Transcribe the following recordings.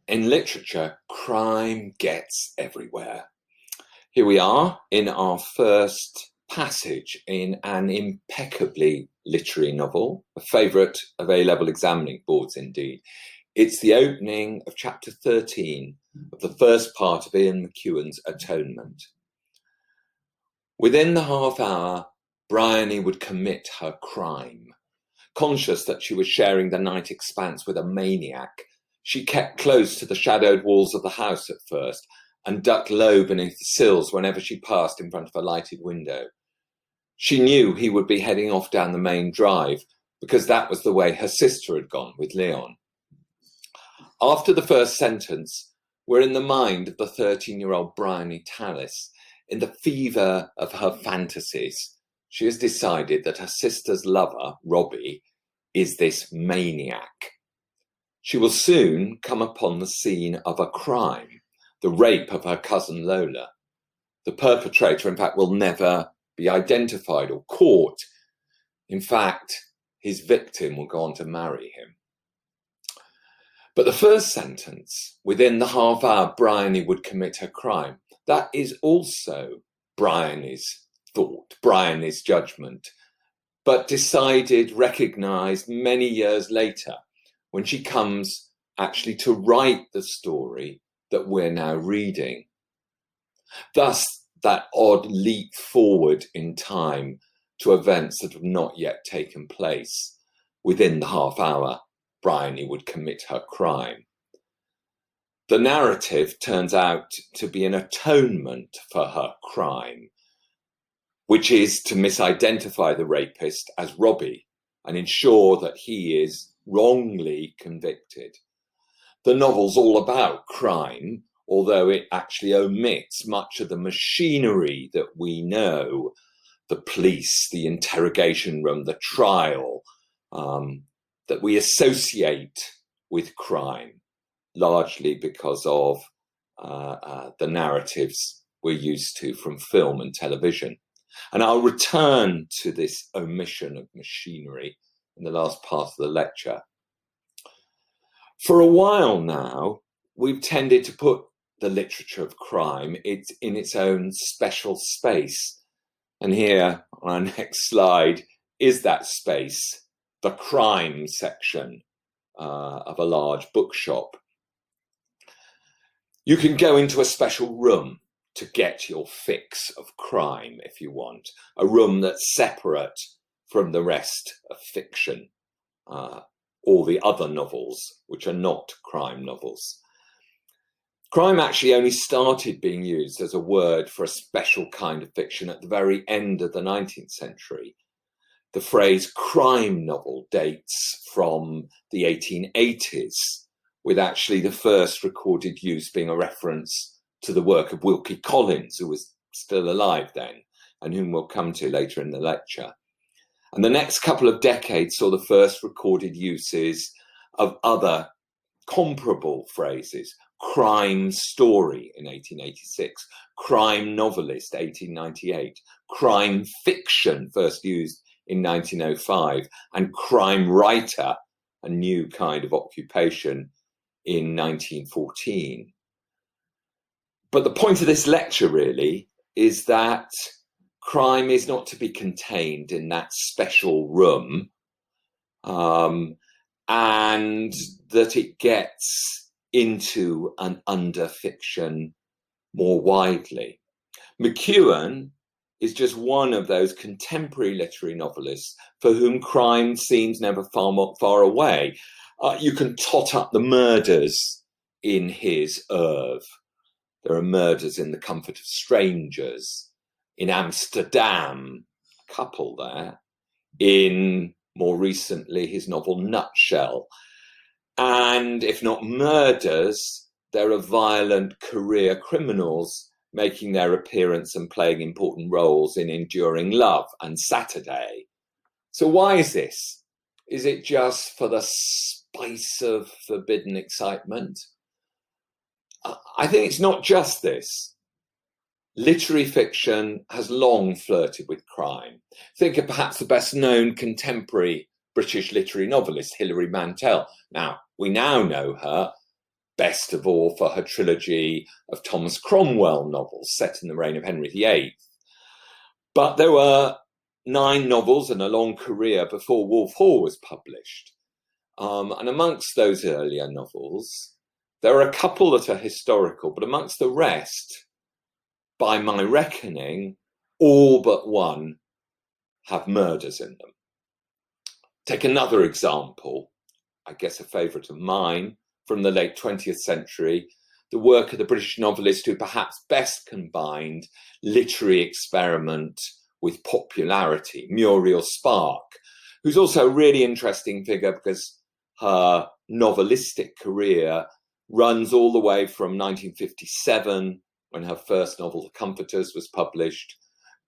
In literature, crime gets everywhere. Here we are in our first passage in an impeccably literary novel, a favourite of A-level examining boards indeed. It's the opening of chapter 13 of the first part of Ian McEwan's Atonement. Within the half hour, Bryony would commit her crime. Conscious that she was sharing the night expanse with a maniac, she kept close to the shadowed walls of the house at first and ducked low beneath the sills whenever she passed in front of a lighted window. She knew he would be heading off down the main drive because that was the way her sister had gone with Leon. After the first sentence, we're in the mind of the 13-year-old Bryony Tallis. In the fever of her fantasies, she has decided that her sister's lover, Robbie, is this maniac. She will soon come upon the scene of a crime, the rape of her cousin Lola. The perpetrator, in fact, will never be identified or caught. In fact, his victim will go on to marry him. But the first sentence, within the half hour Bryony would commit her crime, that is also Bryony's thought, Bryony's judgment, but decided, recognised many years later when she comes actually to write the story that we're now reading. Thus, that odd leap forward in time to events that have not yet taken place. Within the half hour, Bryony would commit her crime. The narrative turns out to be an atonement for her crime, which is to misidentify the rapist as Robbie and ensure that he is wrongly convicted. The novel's all about crime, although it actually omits much of the machinery that we know, the police, the interrogation room, the trial, that we associate with crime, largely because of the narratives we're used to from film and television. And I'll return to this omission of machinery in the last part of the lecture. For a while now, we've tended to put the literature of crime in its own special space. And here on our next slide is that space, the crime section of a large bookshop. You can go into a special room to get your fix of crime if you want, a room that's separate from the rest of fiction, or the other novels which are not crime novels. Crime actually only started being used as a word for a special kind of fiction at the very end of the 19th century. The phrase crime novel dates from the 1880s, with actually the first recorded use being a reference to the work of Wilkie Collins, who was still alive then, and whom we'll come to later in the lecture. And the next couple of decades saw the first recorded uses of other comparable phrases. Crime story in 1886, crime novelist 1898, crime fiction first used in 1905, and crime writer, a new kind of occupation, in 1914. But the point of this lecture really is that crime is not to be contained in that special room, and that it gets into and under fiction more widely. McEwan is just one of those contemporary literary novelists for whom crime seems never far away. You can tot up the murders in his oeuvre. There are murders in The Comfort of Strangers, in Amsterdam, a couple there, in more recently his novel Nutshell. And if not murders, there are violent career criminals making their appearance and playing important roles in Enduring Love and Saturday. So why is this? Is it just for the spice of forbidden excitement? I think it's not just this. Literary fiction has long flirted with crime. Think of perhaps the best known contemporary British literary novelist, Hilary Mantel. Now, we now know her best of all for her trilogy of Thomas Cromwell novels set in the reign of Henry VIII. But there were 9 novels and a long career before Wolf Hall was published. And amongst those earlier novels, there are a couple that are historical, but amongst the rest, by my reckoning, all but one have murders in them. Take another example, I guess a favourite of mine, from the late 20th century, the work of the British novelist who perhaps best combined literary experiment with popularity, Muriel Spark, who's also a really interesting figure because her novelistic career runs all the way from 1957, when her first novel, The Comforters, was published,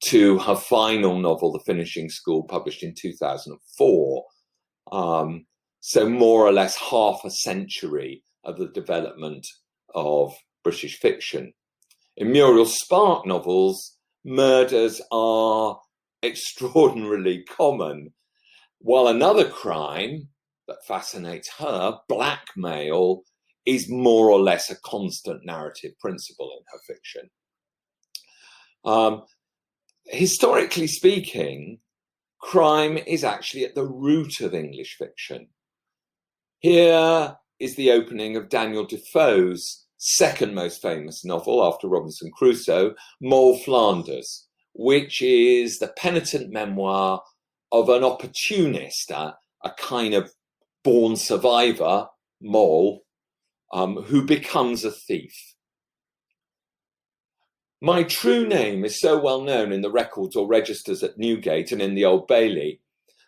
to her final novel, The Finishing School, published in 2004. So more or less half a century of the development of British fiction. In Muriel Spark novels, murders are extraordinarily common, while another crime that fascinates her, blackmail, is more or less a constant narrative principle in her fiction. Historically speaking, crime is actually at the root of English fiction. Here is the opening of Daniel Defoe's second most famous novel after Robinson Crusoe, Moll Flanders, which is the penitent memoir of an opportunist, a kind of born survivor, Moll, who becomes a thief. My true name is so well known in the records or registers at Newgate and in the Old Bailey,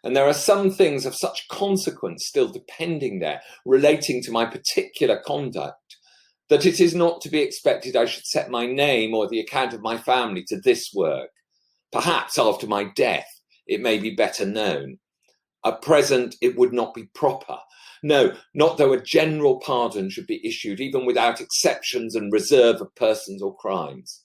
and there are some things of such consequence still depending there, relating to my particular conduct, that it is not to be expected I should set my name or the account of my family to this work. Perhaps after my death it may be better known. At present it would not be proper. No, not though a general pardon should be issued, even without exceptions and reserve of persons or crimes.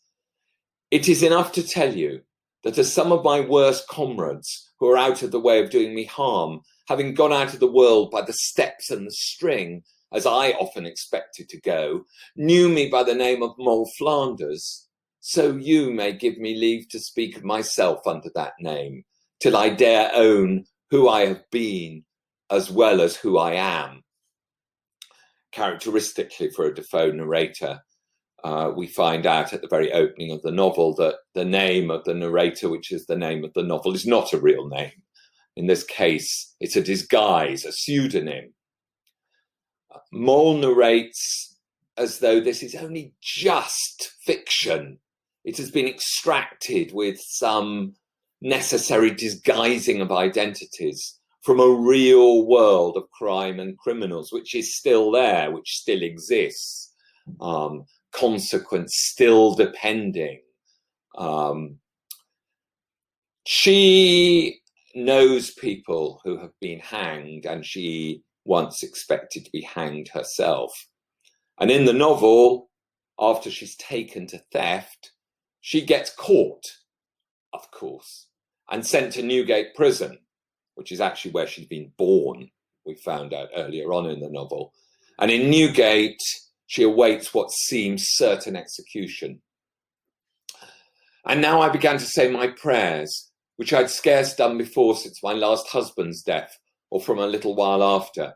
It is enough to tell you that as some of my worst comrades who are out of the way of doing me harm, having gone out of the world by the steps and the string, as I often expected to go, knew me by the name of Moll Flanders, so you may give me leave to speak of myself under that name, till I dare own who I have been, as well as who I am. Characteristically for a Defoe narrator, we find out at the very opening of the novel that the name of the narrator, which is the name of the novel, is not a real name. In this case, it's a disguise, a pseudonym. Moll narrates as though this is only just fiction. It has been extracted with some necessary disguising of identities from a real world of crime and criminals, which is still there, which still exists. Consequence still depending. She knows people who have been hanged, and she once expected to be hanged herself. And in the novel, after she's taken to theft, she gets caught, of course, and sent to Newgate Prison, which is actually where she's been born, we found out earlier on in the novel. And in Newgate, she awaits what seems certain execution. And now I began to say my prayers, which I'd scarce done before since my last husband's death, or from a little while after.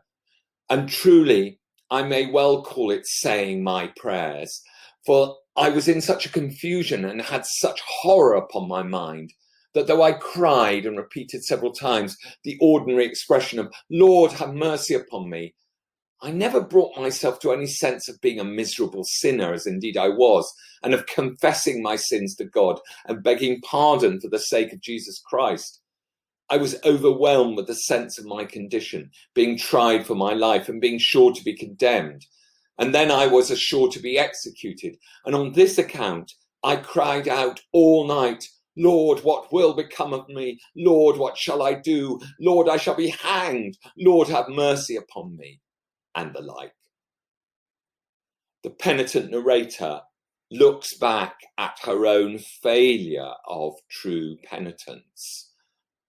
And truly, I may well call it saying my prayers, for I was in such a confusion and had such horror upon my mind, that though I cried and repeated several times the ordinary expression of, Lord, have mercy upon me, I never brought myself to any sense of being a miserable sinner, as indeed I was, and of confessing my sins to God and begging pardon for the sake of Jesus Christ. I was overwhelmed with the sense of my condition, being tried for my life and being sure to be condemned. And then I was as sure to be executed. And on this account, I cried out all night, Lord, what will become of me? Lord, what shall I do? Lord, I shall be hanged. Lord, have mercy upon me. And the like. The penitent narrator looks back at her own failure of true penitence.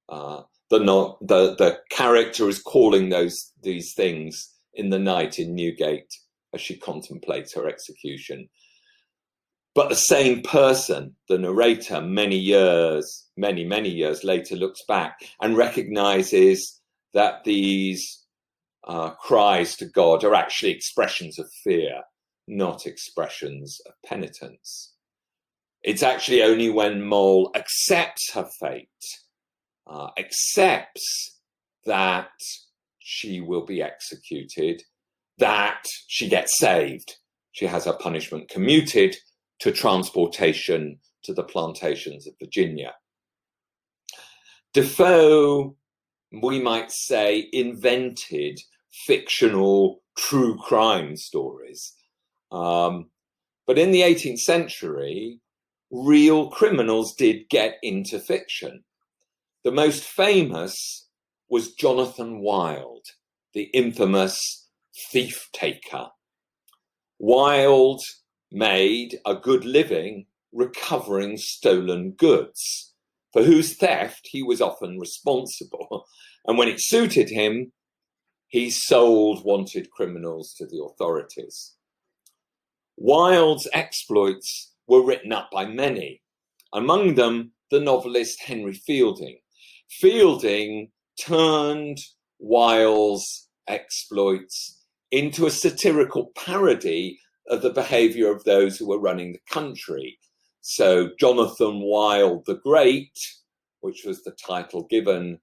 The character is calling these things in the night in Newgate as she contemplates her execution. But the same person, the narrator, many years later, looks back and recognizes that these cries to God are actually expressions of fear, not expressions of penitence. It's actually only when Moll accepts her fate, accepts that she will be executed, that she gets saved. She has her punishment commuted to transportation to the plantations of Virginia. Defoe, we might say, invented fictional true crime stories. But in the 18th century, real criminals did get into fiction. The most famous was Jonathan Wild, the infamous thief-taker. Wild made a good living recovering stolen goods, for whose theft he was often responsible. And when it suited him, he sold wanted criminals to the authorities. Wild's exploits were written up by many, among them the novelist Henry Fielding. Fielding turned Wild's exploits into a satirical parody of the behaviour of those who were running the country. So Jonathan Wild the Great, which was the title given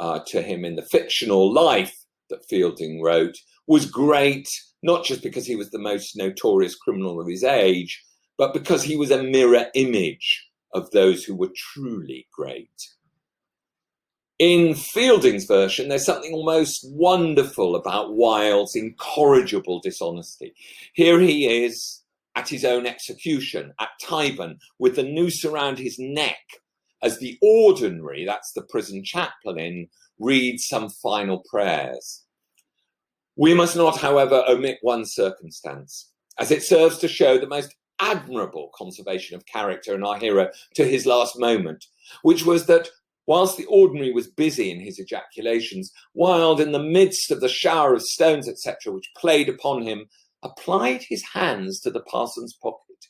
to him in the fictional life that Fielding wrote, was great not just because he was the most notorious criminal of his age, but because he was a mirror image of those who were truly great. In Fielding's version, there's something almost wonderful about Wild's incorrigible dishonesty. Here he is at his own execution at Tyburn with the noose around his neck as the ordinary, that's the prison chaplain, reads some final prayers. We must not, however, omit one circumstance, as it serves to show the most admirable conservation of character in our hero to his last moment, which was that whilst the ordinary was busy in his ejaculations, Wild, in the midst of the shower of stones, etc., which played upon him, applied his hands to the parson's pocket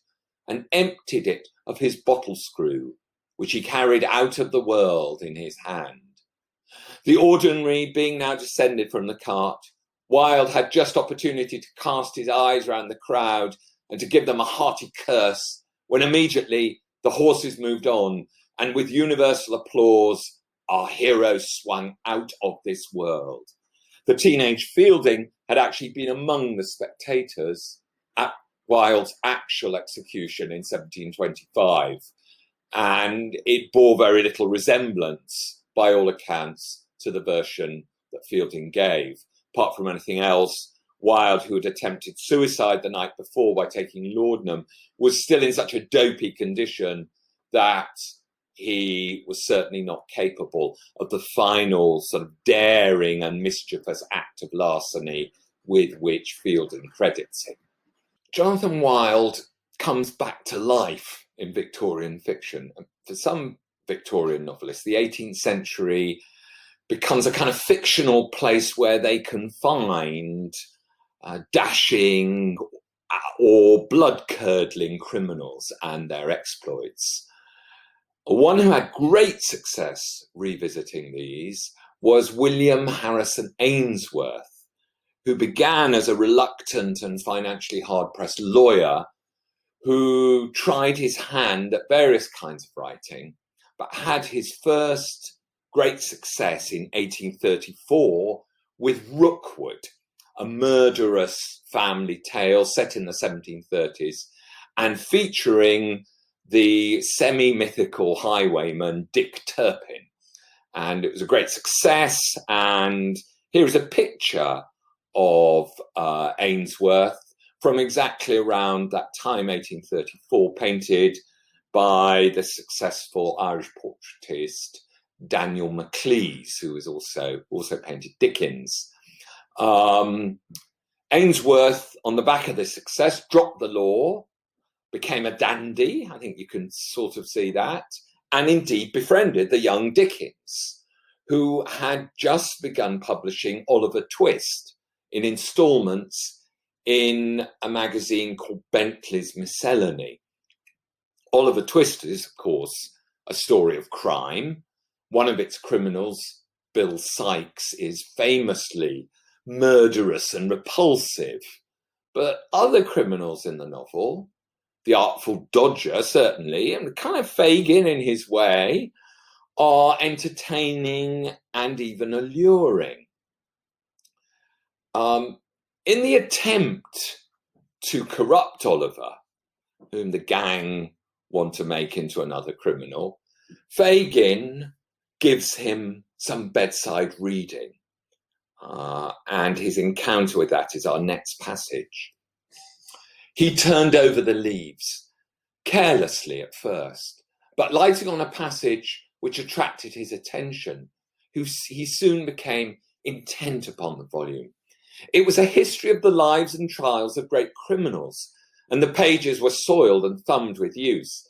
and emptied it of his bottle screw, which he carried out of the world in his hand. The ordinary being now descended from the cart, Wild had just opportunity to cast his eyes round the crowd and to give them a hearty curse, when immediately the horses moved on, and with universal applause, our hero swung out of this world. The teenage Fielding had actually been among the spectators at Wild's actual execution in 1725, and it bore very little resemblance, by all accounts, to the version that Fielding gave. Apart from anything else, Wild, who had attempted suicide the night before by taking laudanum, was still in such a dopey condition that he was certainly not capable of the final sort of daring and mischievous act of larceny with which Fielding credits him. Jonathan Wild comes back to life in Victorian fiction. For some Victorian novelists, the 18th century becomes a kind of fictional place where they can find dashing or blood-curdling criminals and their exploits. One who had great success revisiting these was William Harrison Ainsworth, who began as a reluctant and financially hard-pressed lawyer who tried his hand at various kinds of writing, but had his first great success in 1834 with Rookwood, a murderous family tale set in the 1730s and featuring the semi-mythical highwayman Dick Turpin. And it was a great success. And here is a picture of Ainsworth from exactly around that time, 1834, painted by the successful Irish portraitist Daniel Maclise, who was also painted Dickens. Ainsworth, on the back of this success, dropped the law, became a dandy, I think you can sort of see that, and indeed befriended the young Dickens, who had just begun publishing Oliver Twist in instalments in a magazine called Bentley's Miscellany. Oliver Twist is, of course, a story of crime. One of its criminals, Bill Sikes, is famously murderous and repulsive. But other criminals in the novel, the Artful Dodger, certainly, and kind of Fagin in his way, are entertaining and even alluring. In the attempt to corrupt Oliver, whom the gang want to make into another criminal, Fagin gives him some bedside reading. And his encounter with that is our next passage. He turned over the leaves, carelessly at first, but lighting on a passage which attracted his attention, he soon became intent upon the volume. It was a history of the lives and trials of great criminals, and the pages were soiled and thumbed with use.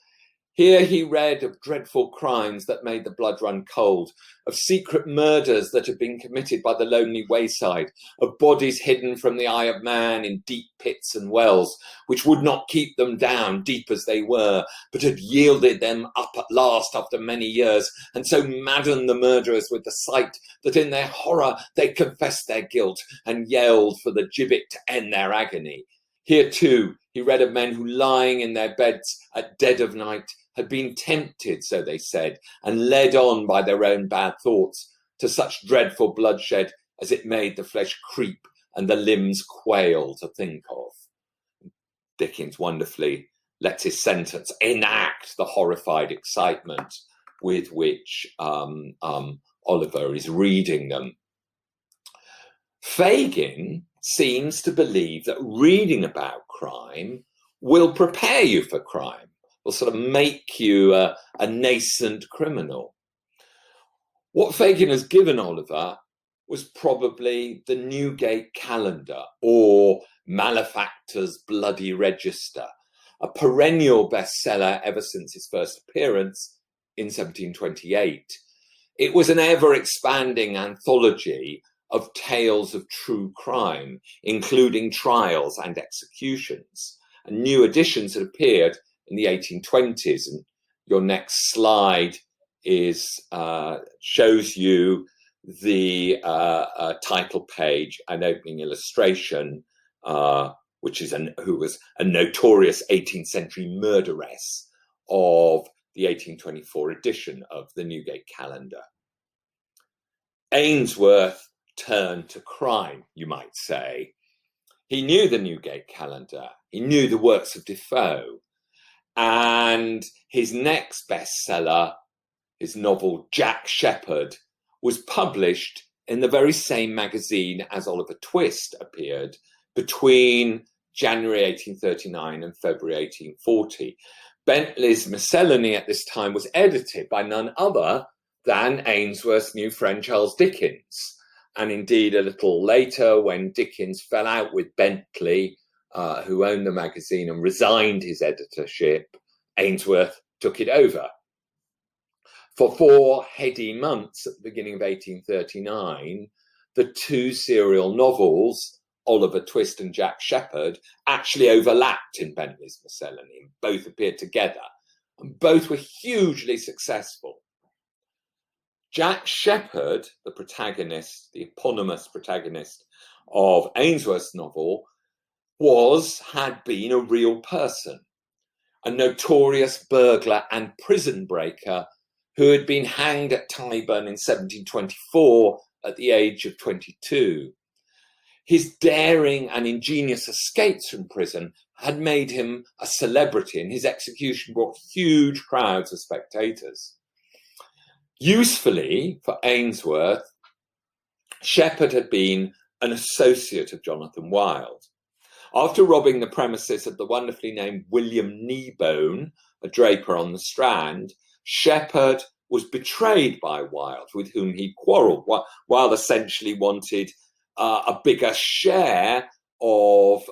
Here he read of dreadful crimes that made the blood run cold, of secret murders that had been committed by the lonely wayside, of bodies hidden from the eye of man in deep pits and wells, which would not keep them down, deep as they were, but had yielded them up at last after many years, and so maddened the murderers with the sight that in their horror they confessed their guilt and yelled for the gibbet to end their agony. Here, too, he read of men who, lying in their beds at dead of night, had been tempted, so they said, and led on by their own bad thoughts to such dreadful bloodshed as it made the flesh creep and the limbs quail to think of. Dickens wonderfully lets his sentence enact the horrified excitement with which Oliver is reading them. Fagin seems to believe that reading about crime will prepare you for crime, will sort of make you a nascent criminal. What Fagin has given Oliver was probably the Newgate Calendar, or Malefactor's Bloody Register, a perennial bestseller ever since its first appearance in 1728. It was an ever-expanding anthology of tales of true crime, including trials and executions. And new editions had appeared in the 1820s. And your next slide shows you the title page and opening illustration, who was a notorious 18th century murderess of the 1824 edition of the Newgate Calendar. Ainsworth turned to crime, you might say. He knew the Newgate Calendar. He knew the works of Defoe. And his next bestseller, his novel Jack Sheppard, was published in the very same magazine as Oliver Twist appeared between January 1839 and February 1840. Bentley's Miscellany at this time was edited by none other than Ainsworth's new friend Charles Dickens. And indeed, a little later, when Dickens fell out with Bentley, who owned the magazine, and resigned his editorship, Ainsworth took it over. For 4 heady months at the beginning of 1839, the two serial novels, Oliver Twist and Jack Sheppard, actually overlapped in Bentley's Miscellany. Both appeared together, and both were hugely successful. Jack Sheppard, the protagonist, the eponymous protagonist of Ainsworth's novel, had been a real person, a notorious burglar and prison breaker who had been hanged at Tyburn in 1724 at the age of 22. His daring and ingenious escapes from prison had made him a celebrity, and his execution brought huge crowds of spectators. Usefully for Ainsworth, Sheppard had been an associate of Jonathan Wild. After robbing the premises of the wonderfully named William Kneebone, a draper on the Strand, Sheppard was betrayed by Wild, with whom he quarrelled. Wild essentially wanted a bigger share of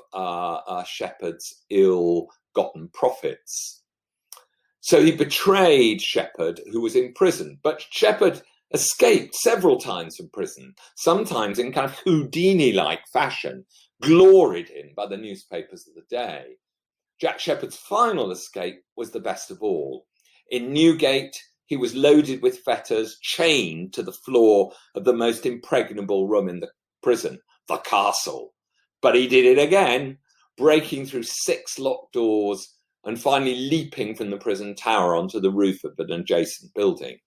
Sheppard's ill-gotten profits. So he betrayed Sheppard, who was in prison. But Sheppard escaped several times from prison, sometimes in kind of Houdini-like fashion, gloried in by the newspapers of the day. Jack Sheppard's final escape was the best of all. In Newgate, he was loaded with fetters, chained to the floor of the most impregnable room in the prison, the castle. But he did it again, breaking through 6 locked doors and finally leaping from the prison tower onto the roof of an adjacent building.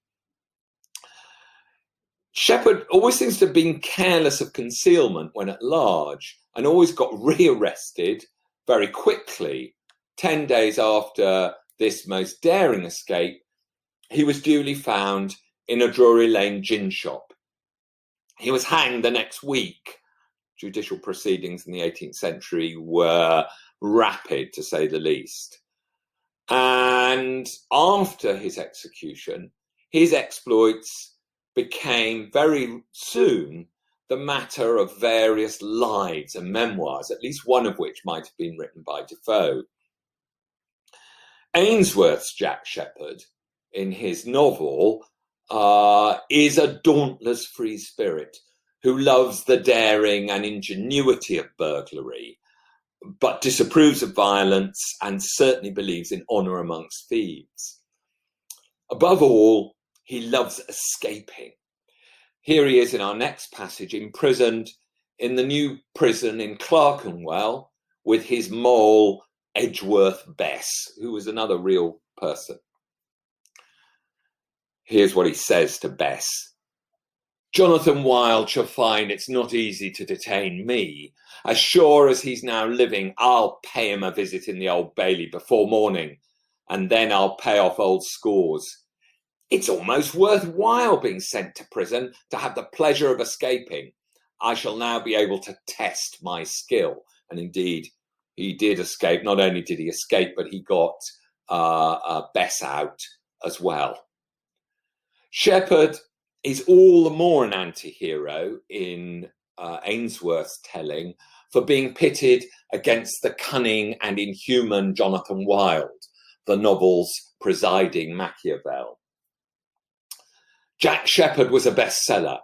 Sheppard always seems to have been careless of concealment when at large, and always got rearrested very quickly. 10 days after this most daring escape, he was duly found in a Drury Lane gin shop. He was hanged the next week. Judicial proceedings in the 18th century were rapid, to say the least. And after his execution, his exploits became very soon the matter of various lives and memoirs, at least one of which might have been written by Defoe. Ainsworth's Jack Sheppard, in his novel, is a dauntless free spirit who loves the daring and ingenuity of burglary, but disapproves of violence and certainly believes in honour amongst thieves. Above all, he loves escaping. Here he is in our next passage, imprisoned in the new prison in Clerkenwell with his mole, Edgeworth Bess, who was another real person. Here's what he says to Bess. Jonathan Wild shall find it's not easy to detain me. As sure as he's now living, I'll pay him a visit in the Old Bailey before morning, and then I'll pay off old scores. It's almost worthwhile being sent to prison to have the pleasure of escaping. I shall now be able to test my skill. And indeed, he did escape. Not only did he escape, but he got Bess out as well. Sheppard is all the more an anti-hero in Ainsworth's telling for being pitted against the cunning and inhuman Jonathan Wild, the novel's presiding Machiavel. Jack Sheppard was a bestseller,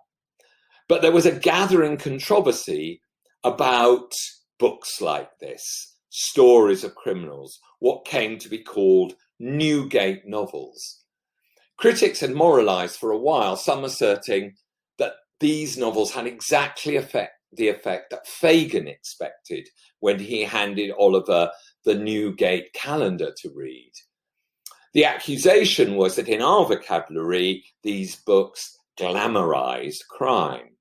but there was a gathering controversy about books like this, stories of criminals, what came to be called Newgate novels. Critics had moralised for a while, some asserting that these novels had exactly the effect that Fagin expected when he handed Oliver the Newgate calendar to read. The accusation was that in our vocabulary, these books glamorised crime.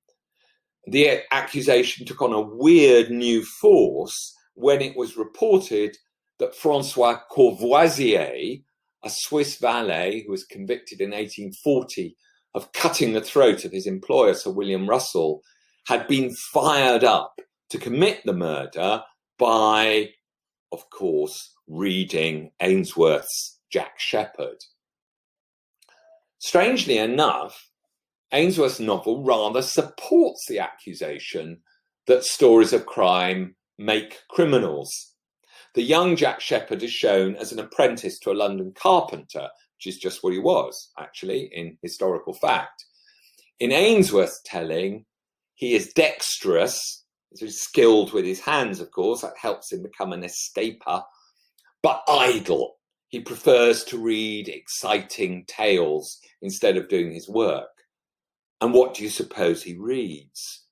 The accusation took on a weird new force when it was reported that Francois Courvoisier, a Swiss valet who was convicted in 1840 of cutting the throat of his employer, Sir William Russell, had been fired up to commit the murder by, of course, reading Ainsworth's Jack Sheppard. Strangely enough, Ainsworth's novel rather supports the accusation that stories of crime make criminals. The young Jack Sheppard is shown as an apprentice to a London carpenter, which is just what he was, actually, in historical fact. In Ainsworth's telling, he is dexterous, he's skilled with his hands, of course, that helps him become an escaper, but idle. He prefers to read exciting tales instead of doing his work. And what do you suppose he reads?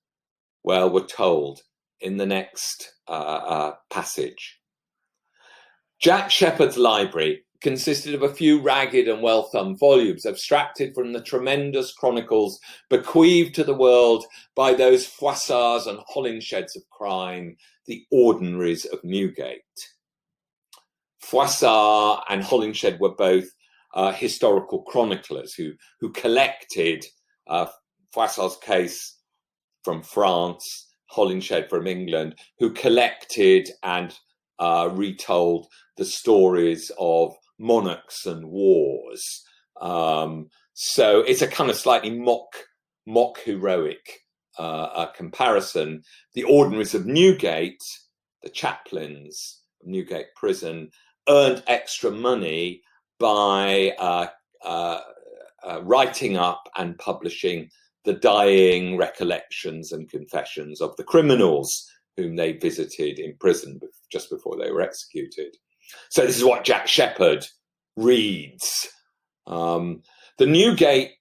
Well, we're told in the next passage. Jack Sheppard's library consisted of a few ragged and well-thumbed volumes abstracted from the tremendous chronicles bequeathed to the world by those Froissarts and Holinsheds of crime, the ordinaries of Newgate. Froissart and Holinshed were both historical chroniclers who collected Froissart's case from France, Holinshed from England, who collected and retold the stories of monarchs and wars. So it's a kind of slightly mock heroic comparison. The ordinaries of Newgate, the chaplains of Newgate Prison, earned extra money by writing up and publishing the dying recollections and confessions of the criminals whom they visited in prison just before they were executed. So this is what Jack Sheppard reads. The Newgate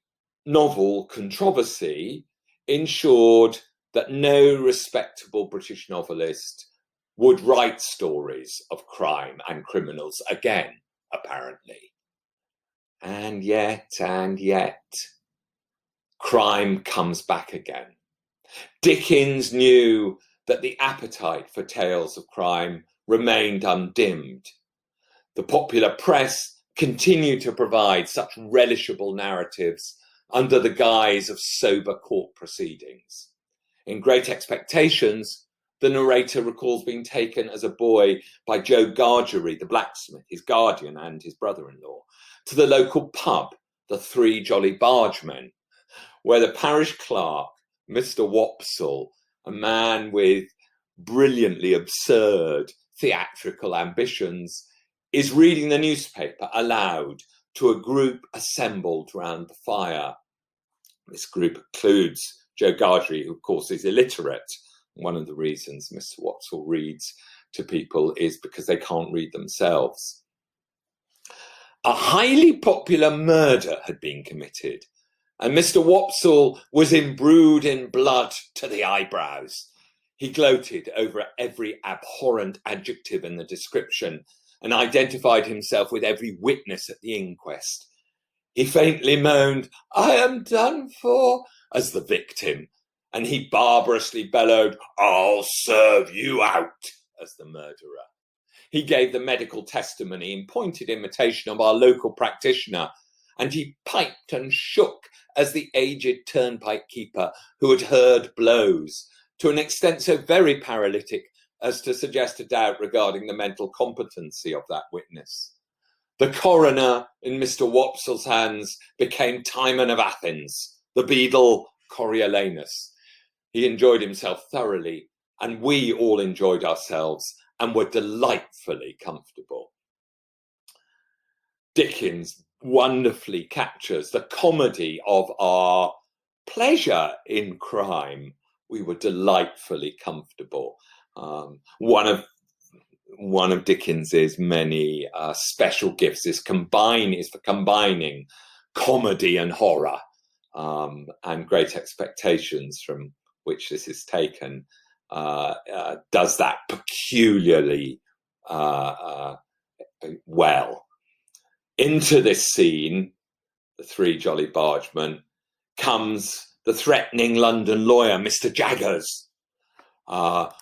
novel controversy ensured that no respectable British novelist would write stories of crime and criminals again, apparently. And yet, crime comes back again. Dickens knew that the appetite for tales of crime remained undimmed. The popular press continued to provide such relishable narratives under the guise of sober court proceedings. In Great Expectations, the narrator recalls being taken as a boy by Joe Gargery, the blacksmith, his guardian and his brother-in-law, to the local pub, the Three Jolly Bargemen, where the parish clerk, Mr. Wopsle, a man with brilliantly absurd theatrical ambitions, is reading the newspaper aloud to a group assembled round the fire. This group includes Joe Gargery, who of course is illiterate. One of the reasons Mr. Wopsle reads to people is because they can't read themselves. A highly popular murder had been committed, and Mr. Wopsle was imbrued in blood to the eyebrows. He gloated over every abhorrent adjective in the description and identified himself with every witness at the inquest. He faintly moaned, "I am done for," as the victim, and he barbarously bellowed, "I'll serve you out," as the murderer. He gave the medical testimony in pointed imitation of our local practitioner, and he piped and shook as the aged turnpike keeper who had heard blows, to an extent so very paralytic as to suggest a doubt regarding the mental competency of that witness. The coroner, in Mr. Wopsle's hands, became Timon of Athens, the beadle Coriolanus. He enjoyed himself thoroughly, and we all enjoyed ourselves and were delightfully comfortable. Dickens wonderfully captures the comedy of our pleasure in crime. We were delightfully comfortable. One of Dickens's many special gifts is for combining comedy and horror, and Great Expectations, from which this is taken, does that peculiarly well. Into this scene, the Three Jolly Bargemen, comes the threatening London lawyer, Mr. Jaggers,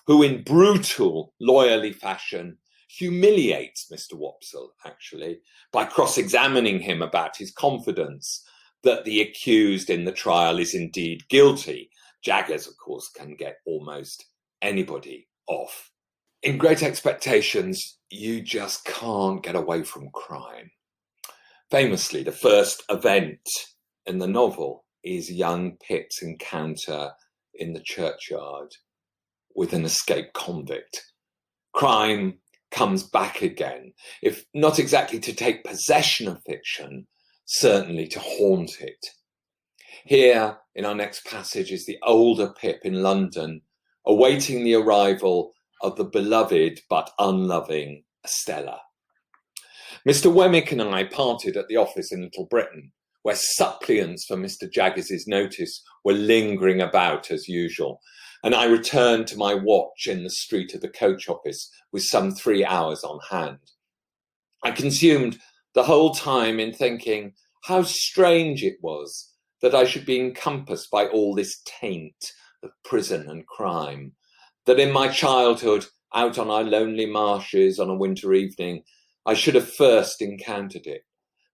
who in brutal, lawyerly fashion humiliates Mr. Wopsle, actually, by cross-examining him about his confidence that the accused in the trial is indeed guilty. Jaggers, of course, can get almost anybody off. In Great Expectations, you just can't get away from crime. Famously, the first event in the novel is young Pip's encounter in the churchyard with an escaped convict. Crime comes back again, if not exactly to take possession of fiction, certainly to haunt it. Here, in our next passage, is the older Pip in London, awaiting the arrival of the beloved but unloving Estella. Mr. Wemmick and I parted at the office in Little Britain, where suppliants for Mr. Jaggers's notice were lingering about as usual, and I returned to my watch in the street of the coach office with some 3 hours on hand. I consumed the whole time in thinking how strange it was that I should be encompassed by all this taint of prison and crime, that in my childhood, out on our lonely marshes on a winter evening, I should have first encountered it,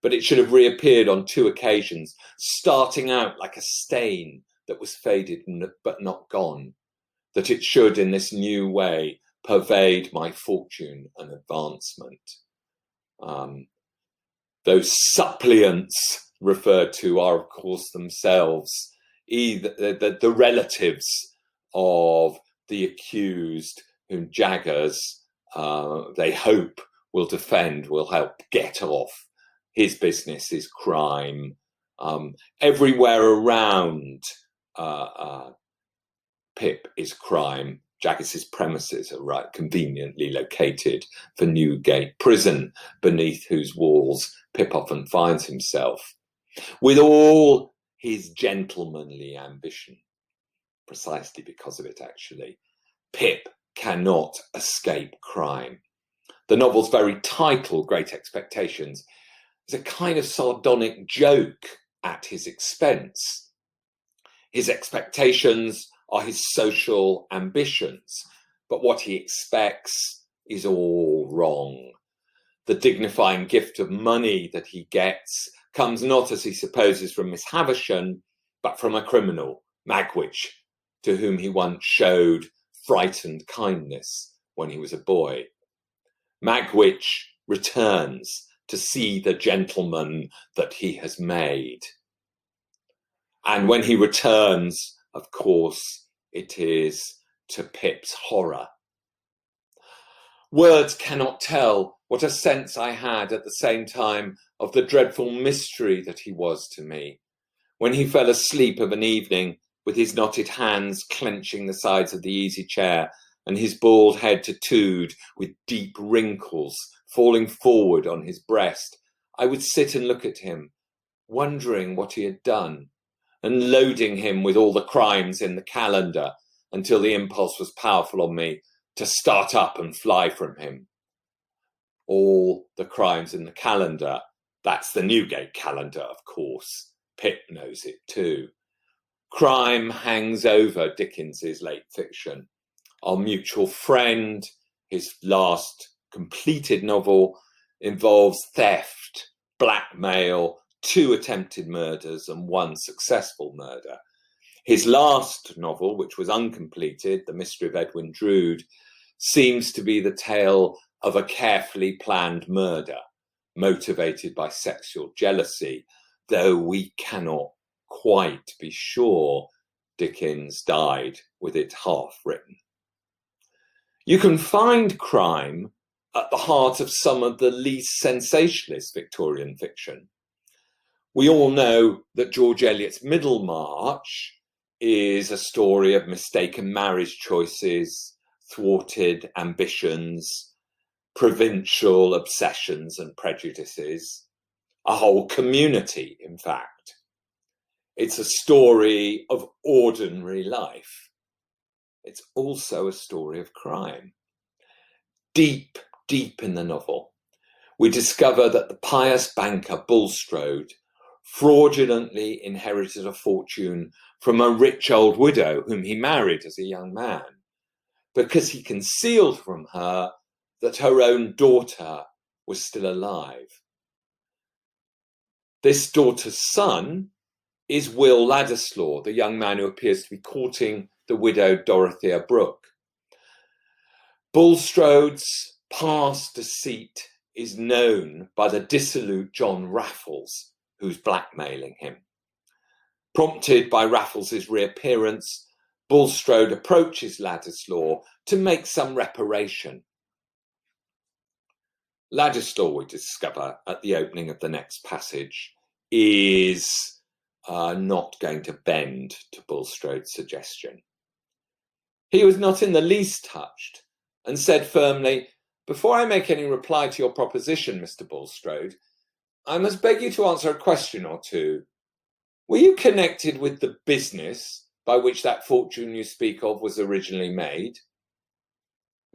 but it should have reappeared on 2 occasions, starting out like a stain that was faded but not gone, that it should in this new way pervade my fortune and advancement. Those suppliants referred to are, of course, themselves either the relatives of the accused whom Jaggers, they hope, will defend, will help get off. His business is crime. Everywhere around Pip is crime. Jaggis's premises are right conveniently located for Newgate Prison, beneath whose walls Pip often finds himself. With all his gentlemanly ambition, precisely because of it actually, Pip cannot escape crime. The novel's very title, Great Expectations, is a kind of sardonic joke at his expense. His expectations are his social ambitions, but what he expects is all wrong. The dignifying gift of money that he gets comes not, as he supposes, from Miss Havisham, but from a criminal, Magwitch, to whom he once showed frightened kindness when he was a boy. Magwitch returns to see the gentleman that he has made. And when he returns, of course, it is to Pip's horror. Words cannot tell what a sense I had at the same time of the dreadful mystery that he was to me. When he fell asleep of an evening, with his knotted hands clenching the sides of the easy chair, and his bald head tattooed with deep wrinkles falling forward on his breast, I would sit and look at him, wondering what he had done, and loading him with all the crimes in the calendar until the impulse was powerful on me to start up and fly from him. All the crimes in the calendar, that's the Newgate calendar, of course. Pip knows it too. Crime hangs over Dickens's late fiction. Our Mutual Friend, his last completed novel, involves theft, blackmail, 2 attempted murders and 1 successful murder. His last novel, which was uncompleted, The Mystery of Edwin Drood, seems to be the tale of a carefully planned murder, motivated by sexual jealousy, though we cannot quite be sure Dickens died with it half written. You can find crime at the heart of some of the least sensationalist Victorian fiction. We all know that George Eliot's Middlemarch is a story of mistaken marriage choices, thwarted ambitions, provincial obsessions and prejudices, a whole community, in fact. It's a story of ordinary life. It's also a story of crime. Deep, deep in the novel, we discover that the pious banker Bulstrode fraudulently inherited a fortune from a rich old widow whom he married as a young man, because he concealed from her that her own daughter was still alive. This daughter's son is Will Ladislaw, the young man who appears to be courting the widowed Dorothea Brooke. Bulstrode's past deceit is known by the dissolute John Raffles, who's blackmailing him. Prompted by Raffles's reappearance, Bulstrode approaches Ladislaw to make some reparation. Ladislaw, we discover at the opening of the next passage, is not going to bend to Bulstrode's suggestion. He was not in the least touched and said firmly, "Before I make any reply to your proposition, Mr. Bulstrode, I must beg you to answer a question or two. Were you connected with the business by which that fortune you speak of was originally made?"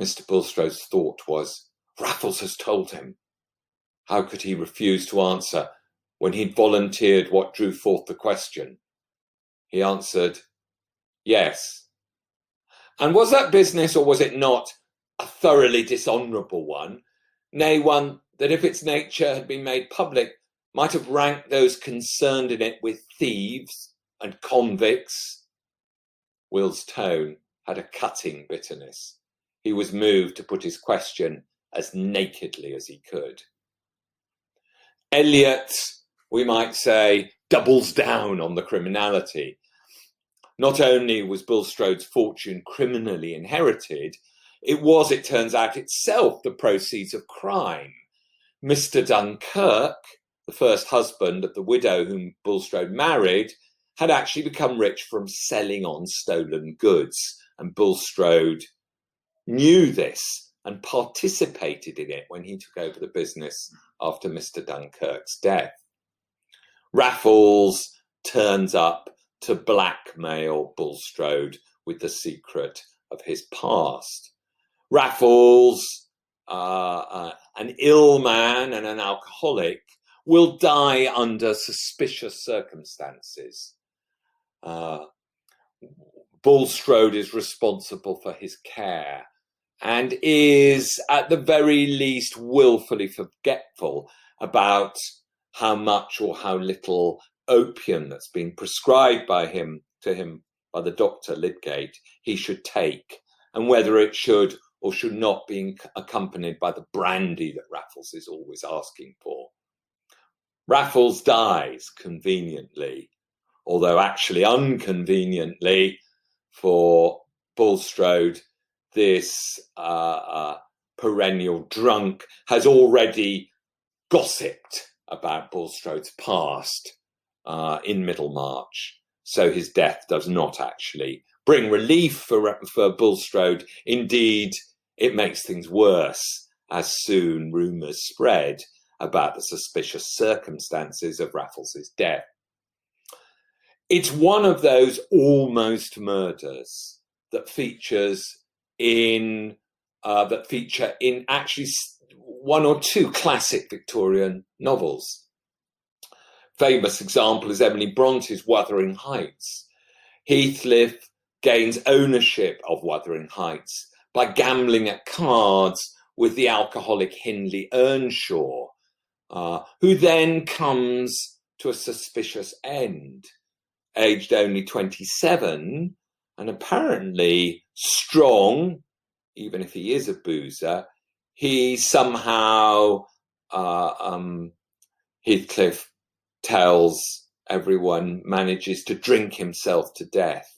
Mr. Bulstrode's thought was, Raffles has told him. How could he refuse to answer when he'd volunteered what drew forth the question? He answered, "Yes." "And was that business, or was it not, a thoroughly dishonourable one, nay, one that if its nature had been made public might have ranked those concerned in it with thieves and convicts?" Will's tone had a cutting bitterness. He was moved to put his question as nakedly as he could. Eliot, we might say, doubles down on the criminality. Not only was Bulstrode's fortune criminally inherited, it was, it turns out, itself the proceeds of crime. Mr. Dunkirk, the first husband of the widow whom Bulstrode married, had actually become rich from selling on stolen goods, and Bulstrode knew this and participated in it when he took over the business after Mr. Dunkirk's death. Raffles turns up to blackmail Bulstrode with the secret of his past. Raffles, an ill man and an alcoholic, will die under suspicious circumstances. Bulstrode is responsible for his care and is, at the very least, willfully forgetful about how much or how little opium that's been prescribed to him by the doctor Lydgate he should take, and whether it should or should not be accompanied by the brandy that Raffles is always asking for. Raffles dies conveniently, although actually unconveniently for Bulstrode. This perennial drunk has already gossiped about Bulstrode's past in Middlemarch, so his death does not actually bring relief for Bulstrode. Indeed, it makes things worse, as soon rumours spread about the suspicious circumstances of Raffles's death. It's one of those almost murders that feature in actually one or two classic Victorian novels. Famous example is Emily Bronte's Wuthering Heights. Heathcliff gains ownership of Wuthering Heights by gambling at cards with the alcoholic Hindley Earnshaw, who then comes to a suspicious end. Aged only 27 and apparently strong, even if he is a boozer, he somehow, Heathcliff tells everyone, manages to drink himself to death.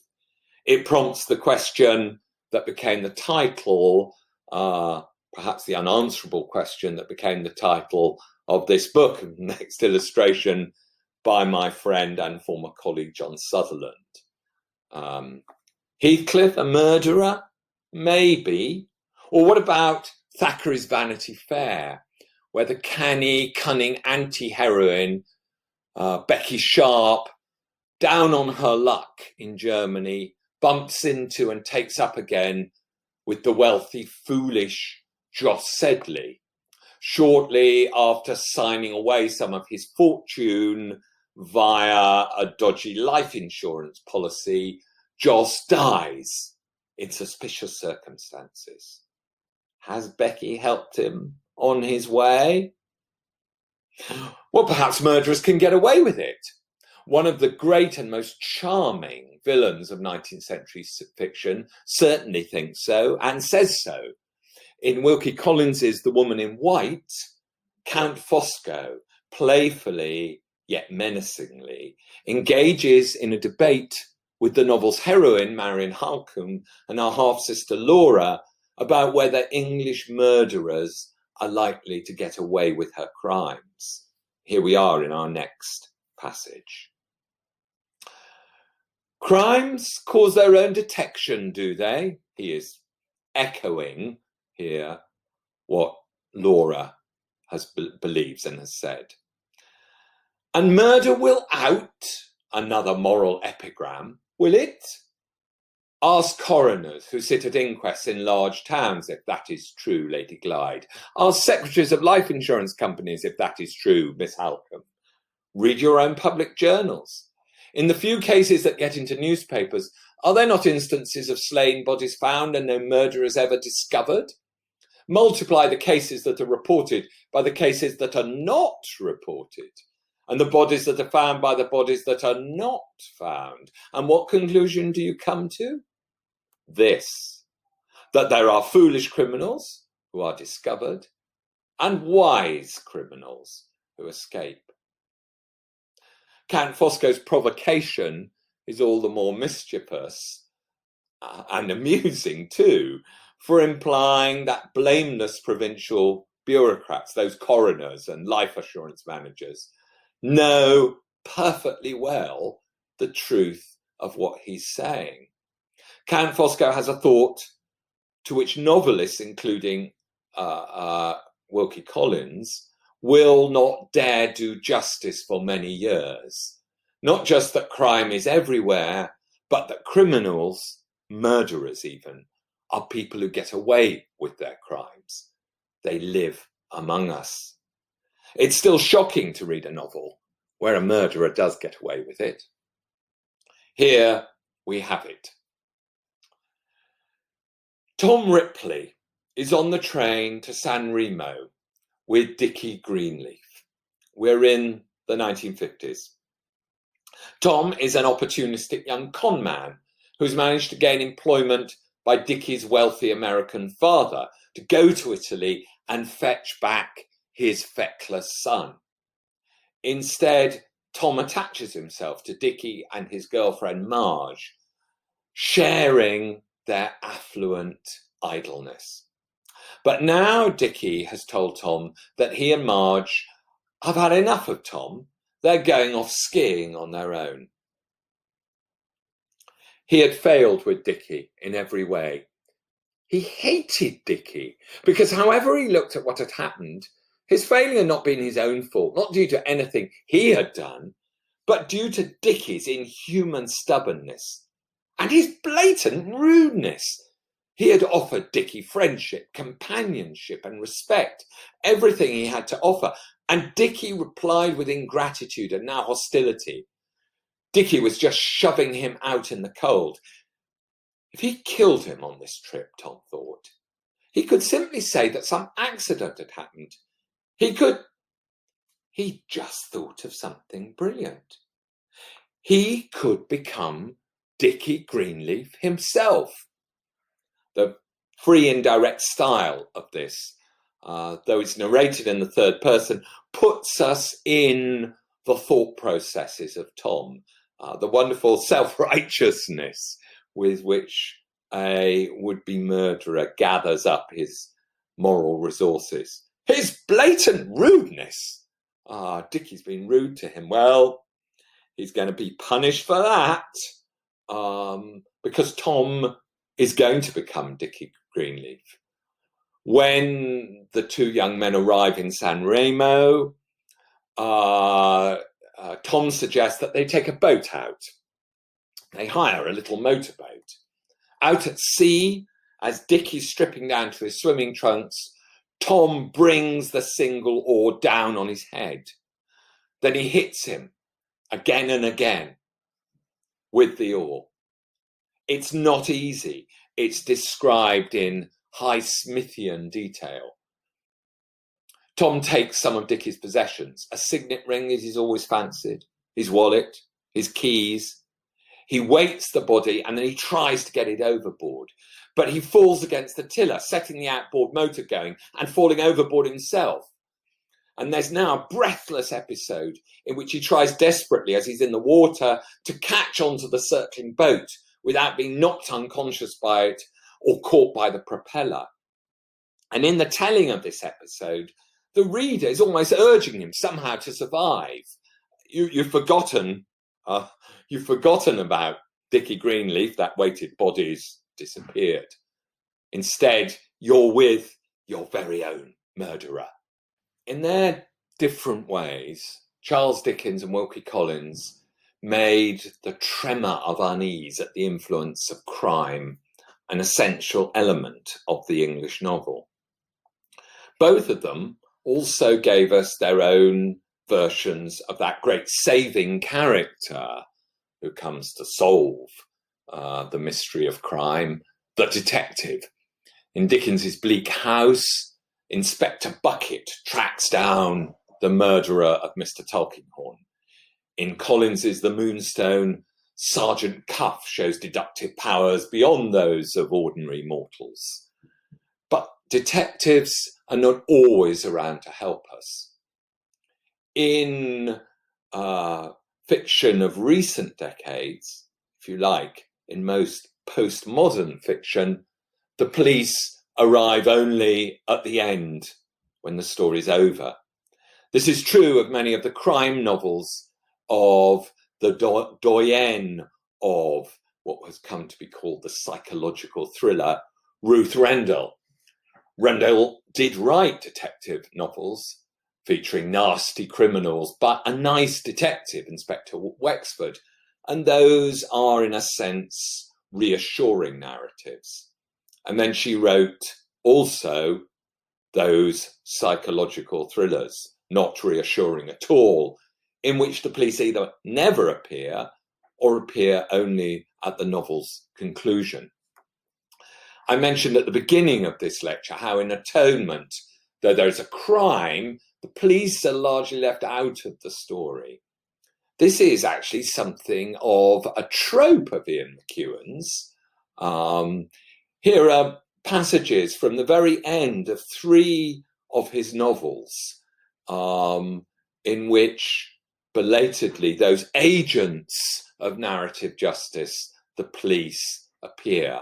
It prompts the question that became the title, perhaps the unanswerable question that became the title of this book, next illustration by my friend and former colleague John Sutherland. Heathcliff, a murderer? Maybe. Or what about Thackeray's Vanity Fair, where the canny, cunning anti-heroine, Becky Sharp, down on her luck in Germany, bumps into and takes up again with the wealthy, foolish Joss Sedley. Shortly after signing away some of his fortune via a dodgy life insurance policy, Joss dies in suspicious circumstances. Has Becky helped him on his way? Well, perhaps murderers can get away with it. One of the great and most charming villains of 19th century fiction certainly thinks so and says so. In Wilkie Collins's The Woman in White, Count Fosco playfully yet menacingly engages in a debate with the novel's heroine, Marion Halcombe, and her half-sister Laura about whether English murderers are likely to get away with her crimes. Here we are in our next passage. Crimes cause their own detection, do they? He is echoing here what Laura believes and has said. And murder will out, another moral epigram, will it? Ask coroners who sit at inquests in large towns if that is true, Lady Glyde. Ask secretaries of life insurance companies if that is true, Miss Halcombe. Read your own public journals. In the few cases that get into newspapers, are there not instances of slain bodies found and no murderers ever discovered? Multiply the cases that are reported by the cases that are not reported, and the bodies that are found by the bodies that are not found. And what conclusion do you come to? This, that there are foolish criminals who are discovered and wise criminals who escape. Count Fosco's provocation is all the more mischievous and amusing too, for implying that blameless provincial bureaucrats, those coroners and life assurance managers, know perfectly well the truth of what he's saying. Count Fosco has a thought to which novelists, including Wilkie Collins, will not dare do justice for many years. Not just that crime is everywhere, but that criminals, murderers even, are people who get away with their crimes. They live among us. It's still shocking to read a novel where a murderer does get away with it. Here we have it. Tom Ripley is on the train to San Remo with Dickie Greenleaf. We're in the 1950s. Tom is an opportunistic young con man who's managed to gain employment by Dickie's wealthy American father to go to Italy and fetch back his feckless son. Instead, Tom attaches himself to Dickie and his girlfriend Marge, sharing their affluent idleness. But now Dickie has told Tom that he and Marge have had enough of Tom. They're going off skiing on their own. He had failed with Dickie in every way. He hated Dickie because however he looked at what had happened, his failure not being his own fault, not due to anything he had done, but due to Dickie's inhuman stubbornness and his blatant rudeness. He had offered Dickie friendship, companionship and respect, everything he had to offer, and Dickie replied with ingratitude and now hostility. Dickie was just shoving him out in the cold. If he killed him on this trip, Tom thought, he could simply say that some accident had happened. He just thought of something brilliant. He could become Dickie Greenleaf himself. The free indirect style of this, though it's narrated in the third person, puts us in the thought processes of Tom, the wonderful self-righteousness with which a would-be murderer gathers up his moral resources. His blatant rudeness. Dickie's been rude to him. Well, he's going to be punished for that because Tom is going to become Dickie Greenleaf. When the two young men arrive in San Remo, Tom suggests that they take a boat out. They hire a little motorboat. Out at sea, as Dickie's stripping down to his swimming trunks, Tom brings the single oar down on his head. Then he hits him again and again with the oar. It's not easy. It's described in Highsmithian detail. Tom takes some of Dickie's possessions, a signet ring that he's always fancied, his wallet, his keys. He weights the body and then he tries to get it overboard. But he falls against the tiller, setting the outboard motor going and falling overboard himself. And there's now a breathless episode in which he tries desperately, as he's in the water, to catch onto the circling boat without being knocked unconscious by it or caught by the propeller. And in the telling of this episode, the reader is almost urging him somehow to survive. You've forgotten about Dickie Greenleaf. That weighted body's disappeared. Instead, you're with your very own murderer. In their different ways, Charles Dickens and Wilkie Collins made the tremor of unease at the influence of crime an essential element of the English novel. Both of them also gave us their own versions of that great saving character who comes to solve the mystery of crime, the detective. In Dickens's Bleak House, Inspector Bucket tracks down the murderer of Mr. Tulkinghorn. In Collins's The Moonstone, Sergeant Cuff shows deductive powers beyond those of ordinary mortals. But detectives are not always around to help us. In fiction of recent decades, if you like, in most postmodern fiction, the police arrive only at the end when the story's over. This is true of many of the crime novels of the doyenne of what has come to be called the psychological thriller, Ruth Rendell. Rendell did write detective novels featuring nasty criminals, but a nice detective, Inspector Wexford, and those are, in a sense, reassuring narratives. And then she wrote also those psychological thrillers, not reassuring at all, in which the police either never appear or appear only at the novel's conclusion. I mentioned at the beginning of this lecture how in Atonement, though there's a crime, the police are largely left out of the story. This is actually something of a trope of Ian McEwan's. Here are passages from the very end of 3 of his novels in which belatedly those agents of narrative justice, the police, appear.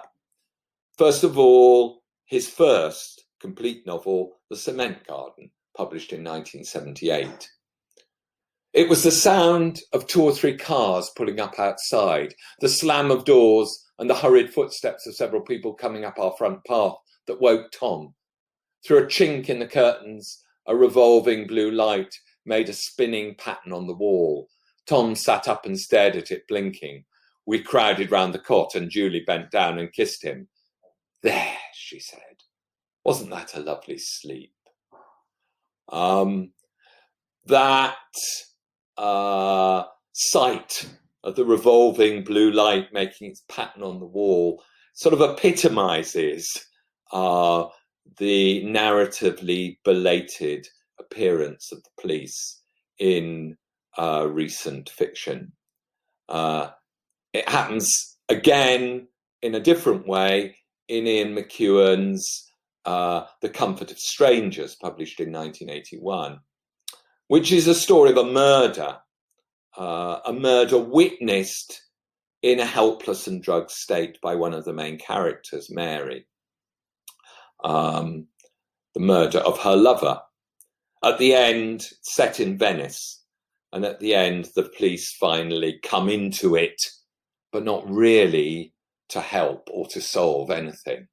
First of all, his first complete novel, The Cement Garden, published in 1978. It was the sound of 2 or 3 cars pulling up outside, the slam of doors and the hurried footsteps of several people coming up our front path that woke Tom. Through a chink in the curtains, a revolving blue light made a spinning pattern on the wall. Tom sat up and stared at it, blinking. We crowded round the cot and Julie bent down and kissed him. There, she said. Wasn't that a lovely sleep? That sight of the revolving blue light making its pattern on the wall sort of epitomizes the narratively belated appearance of the police in recent fiction. It happens again in a different way in Ian McEwan's The Comfort of Strangers, published in 1981, which is a story of a murder witnessed in a helpless and drugged state by one of the main characters, Mary. The murder of her lover. At the end, set in Venice, and at the end, the police finally come into it, but not really to help or to solve anything.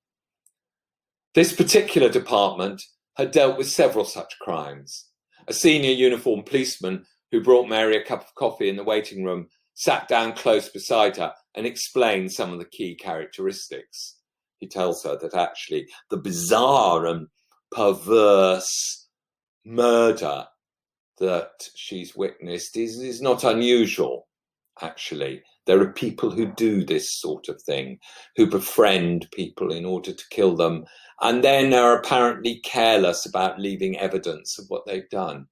This particular department had dealt with several such crimes. A senior uniformed policeman who brought Mary a cup of coffee in the waiting room sat down close beside her and explained some of the key characteristics. He tells her that actually the bizarre and perverse murder that she's witnessed is not unusual, actually. There are people who do this sort of thing, who befriend people in order to kill them, and then are apparently careless about leaving evidence of what they've done.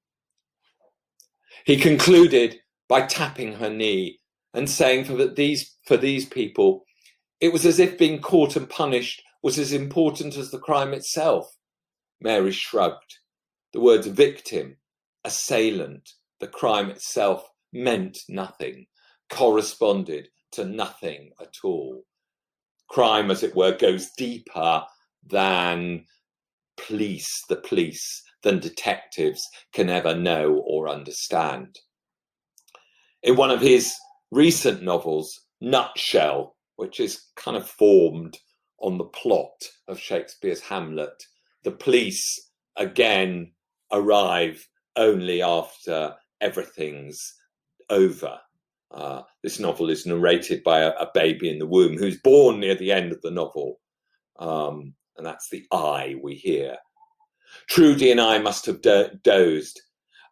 He concluded by tapping her knee and saying for these people, it was as if being caught and punished was as important as the crime itself. Mary shrugged. The words victim, assailant, the crime itself meant nothing, corresponded to nothing at all. Crime, as it were, goes deeper than the police, than detectives can ever know or understand. In one of his recent novels, Nutshell, which is kind of formed on the plot of Shakespeare's Hamlet, the police again arrive only after everything's over. This novel is narrated by a baby in the womb who's born near the end of the novel. And that's the I we hear. Trudy and I must have dozed.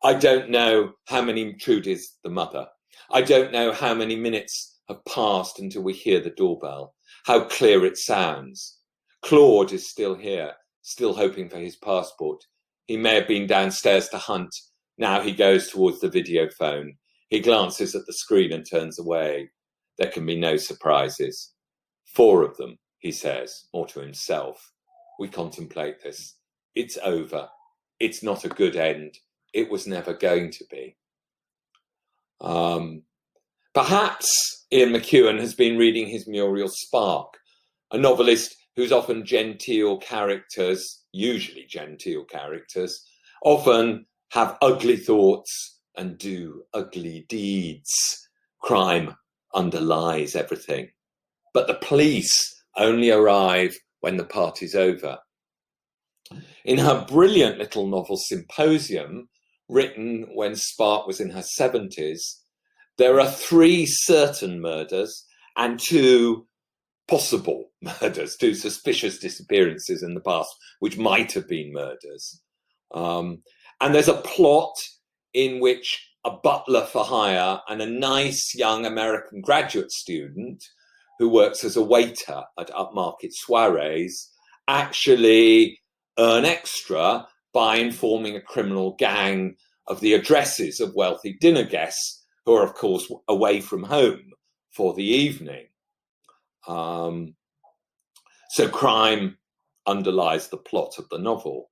I don't know how many, Trudy's the mother. I don't know how many minutes have passed until we hear the doorbell, how clear it sounds. Claude is still here, still hoping for his passport. He may have been downstairs to hunt. Now he goes towards the video phone. He glances at the screen and turns away. There can be no surprises. 4 of them, he says, more to himself. We contemplate this. It's over. It's not a good end. It was never going to be. Perhaps Ian McEwan has been reading his Muriel Spark, a novelist whose often genteel characters, usually genteel characters, often have ugly thoughts and do ugly deeds. Crime underlies everything. But the police only arrive when the party's over. In her brilliant little novel Symposium, written when Spark was in her 70s, there are 3 certain murders and 2 possible murders, 2 suspicious disappearances in the past, which might have been murders. And there's a plot in which a butler for hire and a nice young American graduate student who works as a waiter at upmarket soirees actually earn extra by informing a criminal gang of the addresses of wealthy dinner guests who are, of course, away from home for the evening. So crime underlies the plot of the novel.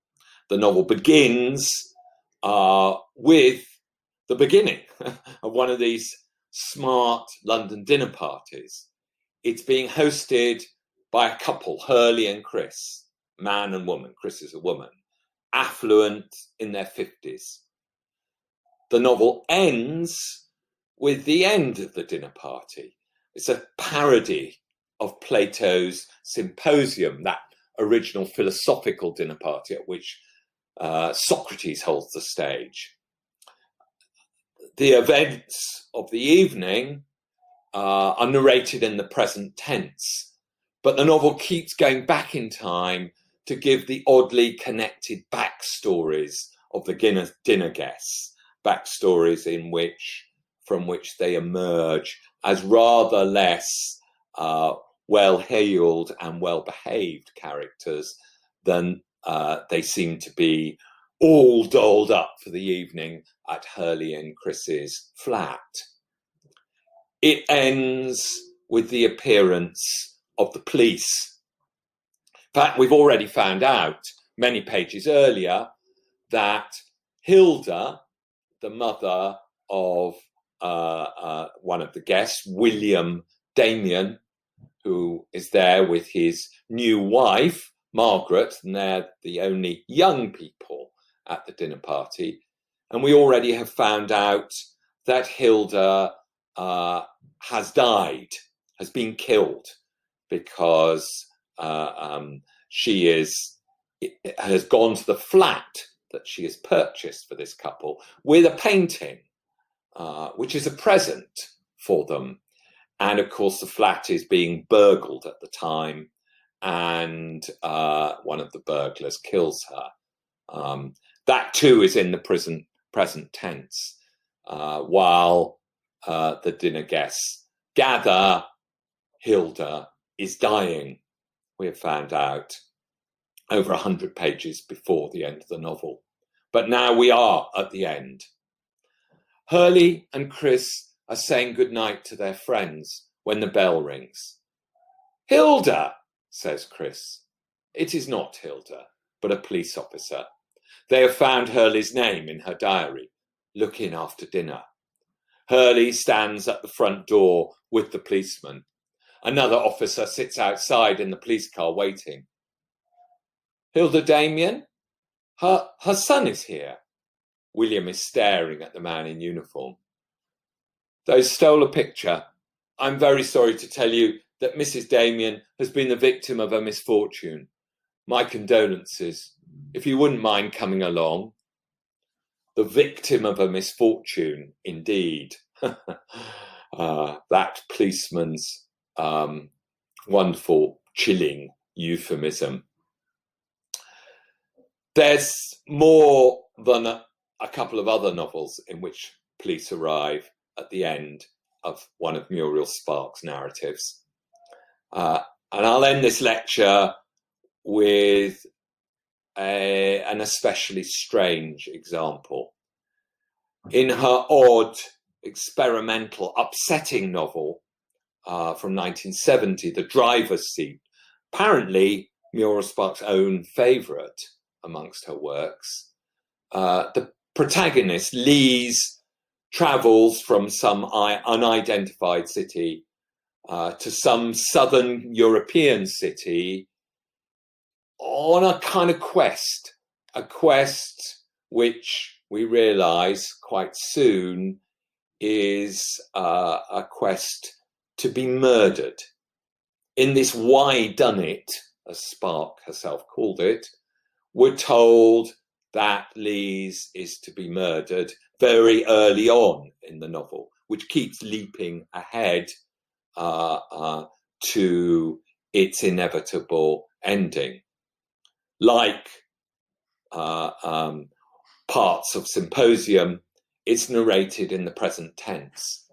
The novel begins with the beginning of one of these smart London dinner parties. It's being hosted by a couple, Hurley and Chris, man and woman. Chris is a woman, affluent, in their 50s. The novel ends with the end of the dinner party. It's a parody of Plato's Symposium, that original philosophical dinner party at which Socrates holds the stage. The events of the evening are narrated in the present tense, but the novel keeps going back in time to give the oddly connected backstories of the dinner guests, backstories from which they emerge as rather less well-heeled and well-behaved characters than they seem to be all dolled up for the evening at Hurley and Chris's flat. It ends with the appearance of the police. In fact, we've already found out many pages earlier that Hilda, the mother of one of the guests, William Damien, who is there with his new wife, Margaret, and they're the only young people at the dinner party. And we already have found out that Hilda has died, has been killed, because she has gone to the flat that she has purchased for this couple with a painting, which is a present for them. And of course, the flat is being burgled at the time, and one of the burglars kills her. That too is in the present tense, while the dinner guests gather. Hilda is dying, we have found out, over 100 pages before the end of the novel. But now we are at the end. Hurley and Chris are saying goodnight to their friends when the bell rings. "Hilda," says Chris. It is not Hilda, but a police officer. They have found Hurley's name in her diary. "Look in after dinner." Hurley stands at the front door with the policeman. Another officer sits outside in the police car waiting. "Hilda Damien? Her son is here." William is staring at the man in uniform. "They stole a picture. I'm very sorry to tell you that Mrs. Damien has been the victim of a misfortune. My condolences. If you wouldn't mind coming along." The victim of a misfortune, indeed. That policeman's wonderful, chilling euphemism. There's more than a couple of other novels in which police arrive at the end of one of Muriel Spark's narratives. And I'll end this lecture with an especially strange example. In her odd, experimental, upsetting novel from 1970, The Driver's Seat, apparently Muriel Spark's own favourite amongst her works, the protagonist, Lise, travels from some unidentified city to some southern European city on a kind of quest, a quest which we realise quite soon is a quest to be murdered in this why-done-it as Spark herself called it, we're told that Lise is to be murdered very early on in the novel, which keeps leaping ahead to its inevitable ending. Like parts of Symposium, it's narrated in the present tense.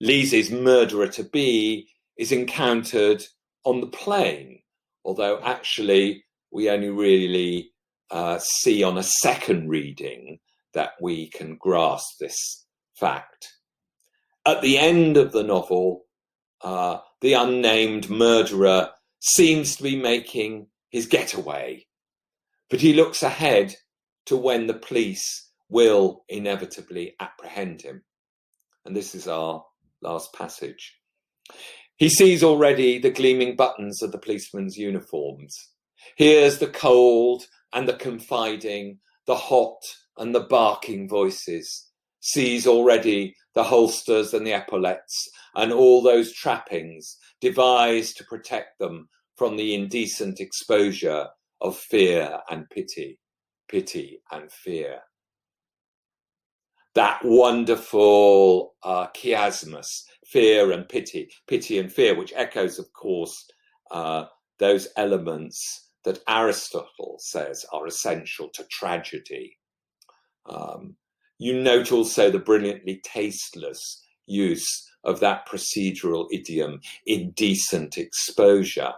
Lise's murderer-to-be is encountered on the plain, although actually we only really see on a second reading that we can grasp this fact. At the end of the novel, the unnamed murderer seems to be making his getaway, but he looks ahead to when the police will inevitably apprehend him. And this is our last passage. He sees already the gleaming buttons of the policemen's uniforms, hears the cold and the confiding, the hot and the barking voices, sees already the holsters and the epaulettes and all those trappings devised to protect them from the indecent exposure of fear and pity and fear. That wonderful chiasmus, fear and pity and fear, which echoes, of course, those elements that Aristotle says are essential to tragedy. You note also the brilliantly tasteless use of that procedural idiom, indecent exposure.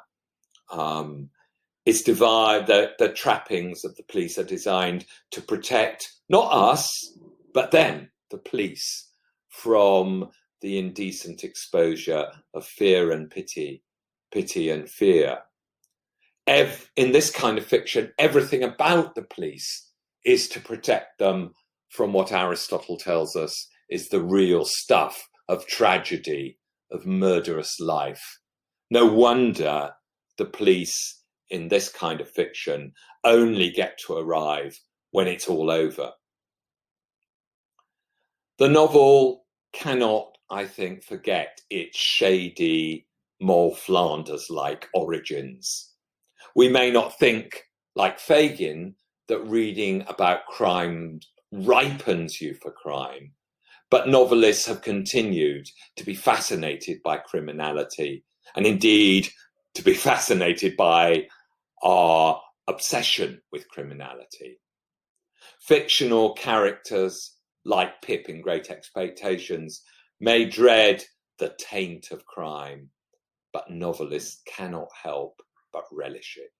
It's the trappings of the police are designed to protect not us, but them, the police, from the indecent exposure of fear and pity and fear. In this kind of fiction, everything about the police is to protect them from what Aristotle tells us is the real stuff of tragedy, of murderous life. No wonder the police in this kind of fiction only get to arrive when it's all over. The novel cannot, I think, forget its shady Moll Flanders-like origins. We may not think, like Fagin, that reading about crime ripens you for crime, but novelists have continued to be fascinated by criminality, and indeed to be fascinated by our obsession with criminality. Fictional characters like Pip in Great Expectations may dread the taint of crime, but novelists cannot help but relish it.